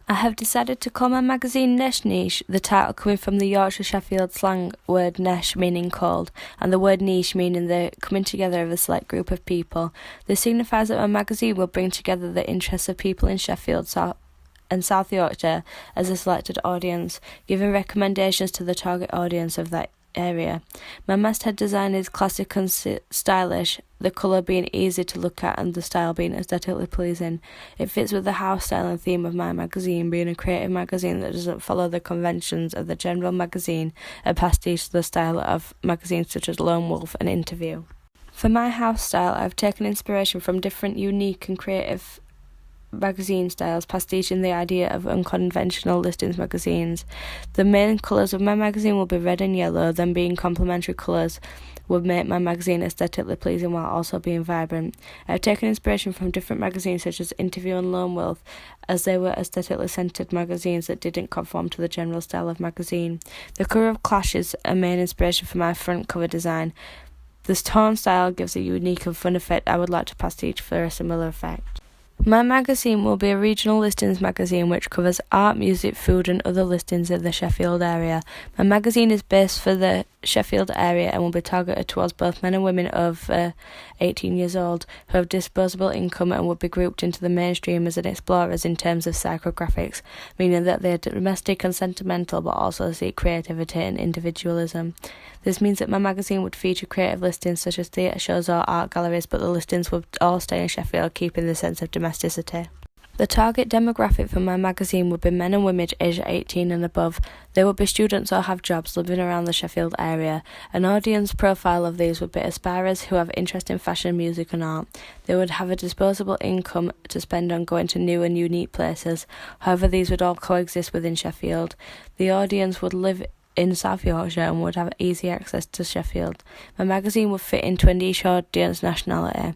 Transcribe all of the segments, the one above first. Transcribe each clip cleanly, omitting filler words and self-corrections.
I have decided to call my magazine Nesh Niche, the title coming from the Yorkshire Sheffield slang word nesh meaning cold, and the word niche meaning the coming together of a select group of people. This signifies that my magazine will bring together the interests of people in Sheffield and South Yorkshire as a selected audience, giving recommendations to the target audience of that area. My masthead design is classic and stylish, the colour being easy to look at and the style being aesthetically pleasing. It fits with the house style and theme of my magazine, being a creative magazine that doesn't follow the conventions of the general magazine, a pastiche to the style of magazines such as Lone Wolf and Interview. For my house style, I've taken inspiration from different unique and creative magazine styles, pastiching the idea of unconventional listings magazines. The main colours of my magazine will be red and yellow, then being complementary colours would make my magazine aesthetically pleasing while also being vibrant. I've taken inspiration from different magazines such as Interview and Lone Wolf, as they were aesthetically centred magazines that didn't conform to the general style of magazine. The colour of Clash is a main inspiration for my front cover design. This tone style gives a unique and fun effect I would like to pastiche for a similar effect. My magazine will be a regional listings magazine which covers art, music, food and other listings in the Sheffield area. My magazine is based for the Sheffield area and will be targeted towards both men and women over 18 years old who have disposable income and would be grouped into the mainstream as an explorers in terms of psychographics, meaning that they are domestic and sentimental but also seek creativity and individualism. This means that my magazine would feature creative listings such as theatre shows or art galleries, but the listings would all stay in Sheffield, keeping the sense of domesticity. The target demographic for my magazine would be men and women aged 18 and above. They would be students or have jobs living around the Sheffield area. An audience profile of these would be aspirers who have interest in fashion, music and art. They would have a disposable income to spend on going to new and unique places. However, these would all coexist within Sheffield. The audience would live in South Yorkshire and would have easy access to Sheffield. My magazine would fit into a niche audience nationality.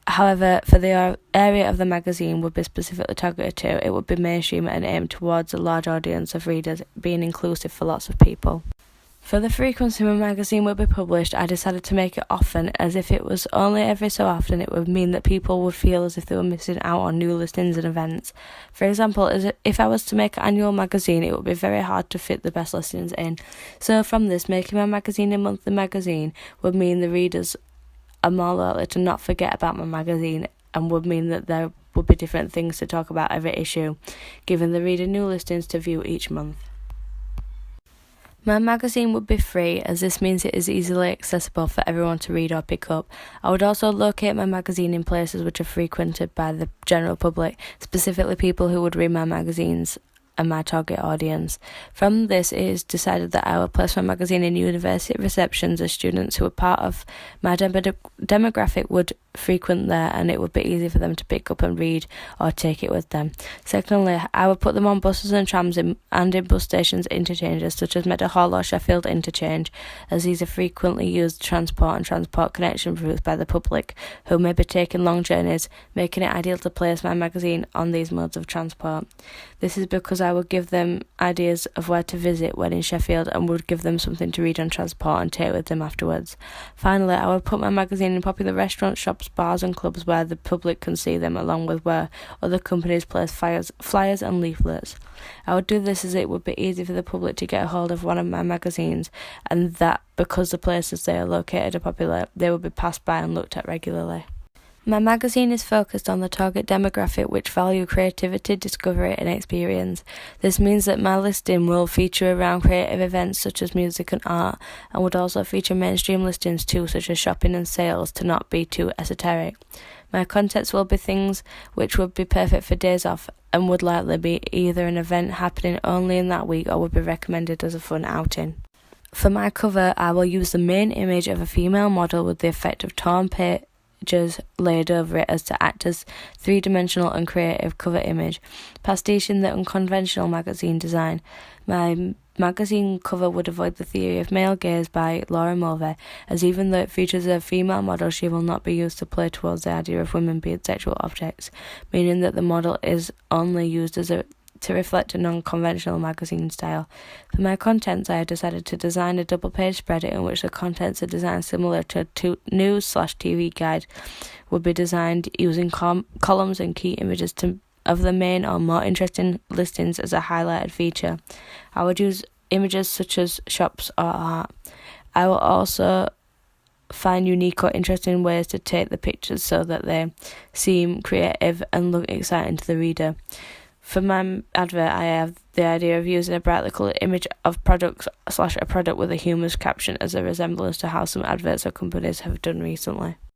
However, for the area of the magazine would be specifically targeted to, it would be mainstream and aimed towards a large audience of readers, being inclusive for lots of people. For the frequency my magazine would be published, I decided to make it often, as if it was only every so often it would mean that people would feel as if they were missing out on new listings and events. For example, if I was to make an annual magazine, it would be very hard to fit the best listings in. So from this, making my magazine a monthly magazine would mean the readers are more likely to not forget about my magazine and would mean that there would be different things to talk about every issue, giving the reader new listings to view each month. My magazine would be free, as this means it is easily accessible for everyone to read or pick up. I would also locate my magazine in places which are frequented by the general public, specifically people who would read my magazines and my target audience. From this, it is decided that I will place my magazine in university receptions as students who are part of my demographic would frequent there, and it would be easy for them to pick up and read or take it with them. Secondly, I would put them on buses and trams and in bus stations interchanges such as Meadowhall or Sheffield Interchange, as these are frequently used transport and transport connection routes by the public who may be taking long journeys, making it ideal to place my magazine on these modes of transport. This is because I would give them ideas of where to visit when in Sheffield and would give them something to read on transport and take with them afterwards. Finally, I would put my magazine in popular restaurants, shops, bars and clubs where the public can see them, along with where other companies place flyers and leaflets. I would do this as it would be easy for the public to get a hold of one of my magazines, and that because the places they are located are popular, they would be passed by and looked at regularly. My magazine is focused on the target demographic which value creativity, discovery and experience. This means that my listing will feature around creative events such as music and art, and would also feature mainstream listings too, such as shopping and sales, to not be too esoteric. My contents will be things which would be perfect for days off and would likely be either an event happening only in that week or would be recommended as a fun outing. For my cover, I will use the main image of a female model with the effect of torn pages laid over it as to act as three-dimensional and creative cover image, pastiching the unconventional magazine design. My magazine cover would avoid the theory of male gaze by Laura Mulvey, as even though it features a female model, she will not be used to play towards the idea of women being sexual objects, meaning that the model is only used to reflect a non-conventional magazine style. For my contents, I have decided to design a double-page spread in which the contents are designed similar to a news/TV guide would be designed using columns and key images to of the main or more interesting listings as a highlighted feature. I would use images such as shops or art. I will also find unique or interesting ways to take the pictures so that they seem creative and look exciting to the reader. For my advert, I have the idea of using a brightly coloured image of products / a product with a humorous caption as a resemblance to how some adverts or companies have done recently.